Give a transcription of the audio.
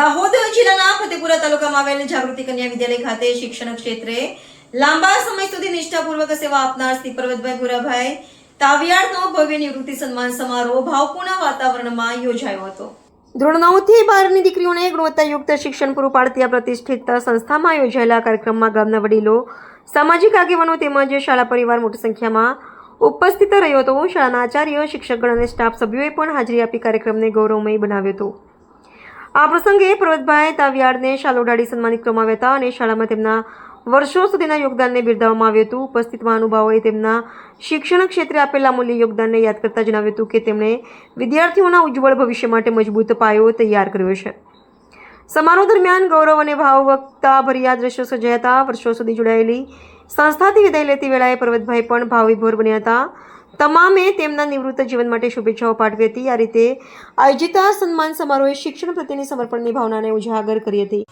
દાહોદ જિલ્લાના ફતેપુરા તાલુકામાં આવેલ જાગૃતિ કન્યા વિદ્યાલય ખાતે શિક્ષણ ક્ષેત્રે લાંબા સમય સુધી નિષ્ઠાપૂર્વક સેવા આપનાર શ્રી પર્વતભાઈ ભુરાભાઈ તાવિયાડનો ભવ્ય નિવૃત્તિ સન્માન સમારોહ ભાવપૂર્ણ વાતાવરણમાં યોજાયો હતો. ધોરણ 9 થી 12 ની દીકરીઓને ગુણવત્તાયુક્ત શિક્ષણ પૂરું પાડતી આ પ્રતિષ્ઠિત સંસ્થામાં યોજાયેલા કાર્યક્રમમાં ગામના વડીલો, સામાજિક આગેવાનો તેમજ શાળા પરિવાર મોટી સંખ્યામાં ઉપસ્થિત રહ્યો હતો. શાળાના આચાર્ય, શિક્ષકગણ અને સ્ટાફ સભ્યોએ પણ હાજરી આપી કાર્યક્રમને ગૌરવમય બનાવ્યો હતો. આ પ્રસંગે પર્વતભાઈ તાવિયાડને શાલ ઓઢાડી સન્માનિત કરવામાં આવ્યા હતા અને શાળામાં તેમના વર્ષો સુધીના યોગદાનને બિરદાવવામાં આવ્યું હતું. ઉપસ્થિત મહાનુભાવોએ તેમના શિક્ષણ ક્ષેત્રે આપેલા અમૂલ્ય યોગદાનને યાદ કરતા જણાવ્યું હતું કે તેમણે વિદ્યાર્થીઓના ઉજ્જવળ ભવિષ્ય માટે મજબૂત પાયો તૈયાર કર્યો છે. સમારોહ દરમિયાન ગૌરવ અને ભાવવકતા ભર્યા દ્રશ્યો સર્જાયા હતા. વર્ષો સુધી જોડાયેલી સંસ્થાથી વિદાય લેતી વેળાએ પર્વતભાઈ પણ ભાવવિભોર બન્યા હતા. તમામે તેમના નિવૃત્ત જીવન માટે શુભેચ્છાઓ પાઠવી હતી. આ રીતે આયોજિત સન્માન સમારોહે શિક્ષણ પ્રત્યેની સમર્પણની ભાવનાને ઉજાગર કરી હતી.